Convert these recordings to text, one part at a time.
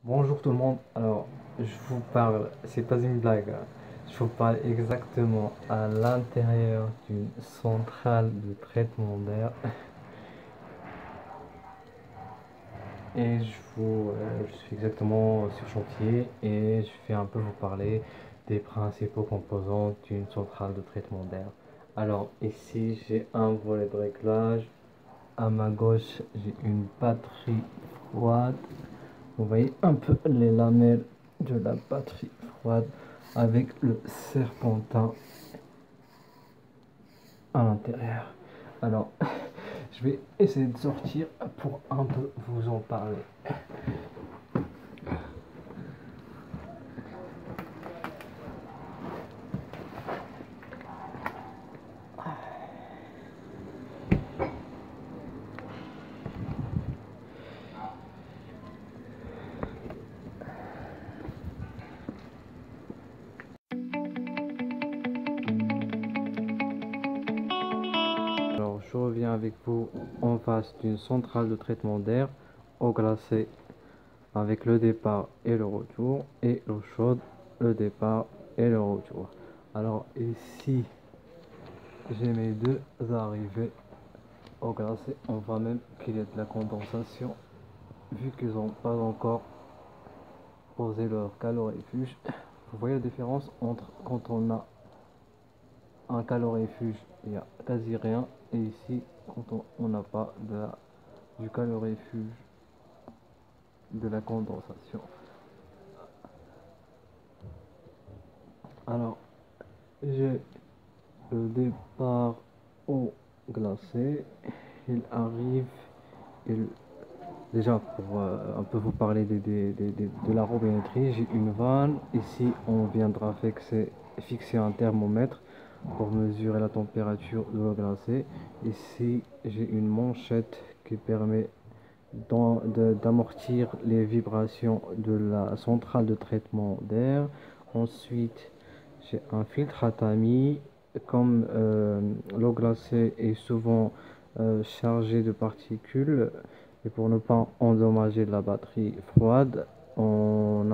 Bonjour tout le monde. Alors, je vous parle, c'est pas une blague, hein. Je vous parle exactement à l'intérieur d'une centrale de traitement d'air et je suis exactement sur chantier et je vais un peu vous parler des principaux composants d'une centrale de traitement d'air. Alors, ici, j'ai un volet de réglage. À ma gauche, j'ai une batterie froide. Vous voyez un peu les lamelles de la batterie froide avec le serpentin à l'intérieur. Alors, je vais essayer de sortir pour un peu vous en parler. Alors, je reviens avec vous en face d'une centrale de traitement d'air eau glacée avec le départ et le retour, et l'eau chaude, le départ et le retour. Alors ici, j'ai mes deux arrivées eau glacée. On voit même qu'il y a de la condensation vu qu'ils n'ont pas encore posé leur caloréfuge. Vous voyez la différence entre quand on a un caloréfuge, il n'y a quasi rien, et ici, quand on n'a pas du caloréfuge, de la condensation. Alors, j'ai le départ eau glacée. Il arrive, il déjà, pour un peu vous parler de la robinetterie, j'ai une vanne. Ici, on viendra fixer un thermomètre pour mesurer la température de l'eau glacée. Ici, j'ai une manchette qui permet d'amortir les vibrations de la centrale de traitement d'air. Ensuite, j'ai un filtre à tamis. Comme l'eau glacée est souvent chargée de particules, et pour ne pas endommager la batterie froide, on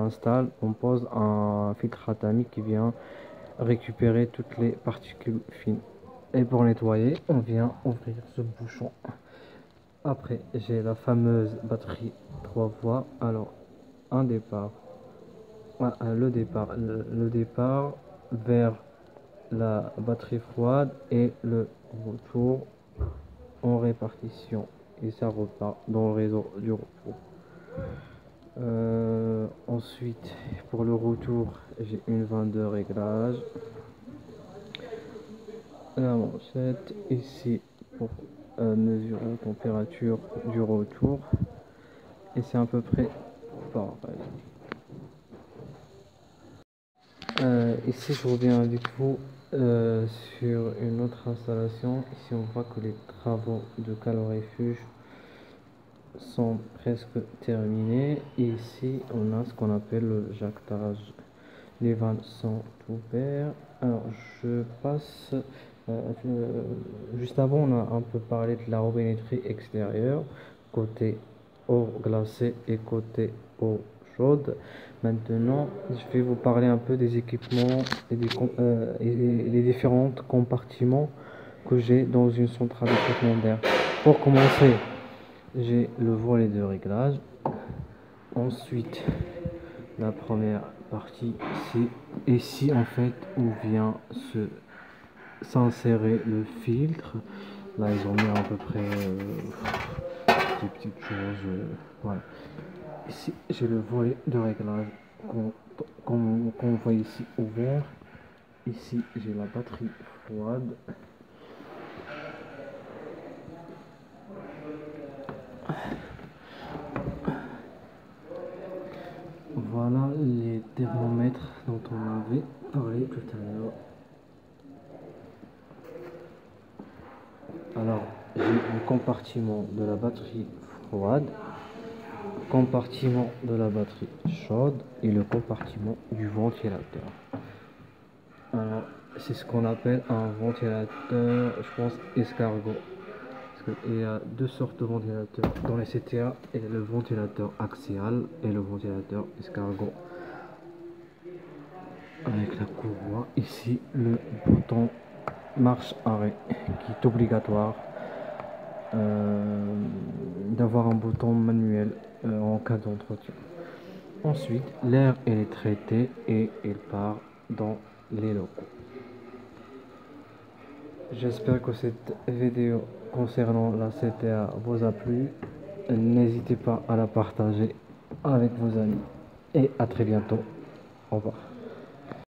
pose un filtre à tamis qui vient récupérer toutes les particules fines. Et pour nettoyer, on vient ouvrir ce bouchon. Après, j'ai la fameuse batterie 3 voies. Alors, un départ, le départ vers la batterie froide et le retour en répartition. Et ça repart dans le réseau du repos. Ensuite, pour le retour, j'ai une vanne de réglage, la manchette ici pour mesurer la température du retour, et c'est à peu près pareil. Ici, je reviens avec vous sur une autre installation. Ici, on voit que les travaux de caloréfuge sont presque terminés. Et ici, on a ce qu'on appelle le jactage. Les vannes sont ouvertes. Alors, je passe. Juste avant, on a un peu parlé de la robinetterie extérieure, côté eau glacée et côté eau chaude. Maintenant, je vais vous parler un peu des équipements et des différents compartiments que j'ai dans une centrale de traitement d'air. Pour commencer, j'ai le volet de réglage. Ensuite, la première partie, c'est ici en fait où vient s'insérer le filtre. Là, ils ont mis à peu près des petites choses. Voilà. Ici, j'ai le volet de réglage qu'on voit ici ouvert. Ici, j'ai la batterie froide. Voilà les thermomètres dont on avait parlé tout à l'heure. Alors, j'ai le compartiment de la batterie froide, compartiment de la batterie chaude et le compartiment du ventilateur. Alors, c'est ce qu'on appelle un ventilateur, je pense, escargot. qu'il y a deux sortes de ventilateurs dans les CTA, et le ventilateur axial et le ventilateur escargot avec la courroie. Ici le bouton marche arrêt qui est obligatoire, d'avoir un bouton manuel en cas d'entretien. Ensuite l'air est traité et il part dans les locaux. J'espère que cette vidéo concernant la CTA vous a plu. N'hésitez pas à la partager avec vos amis et à très bientôt. Au revoir.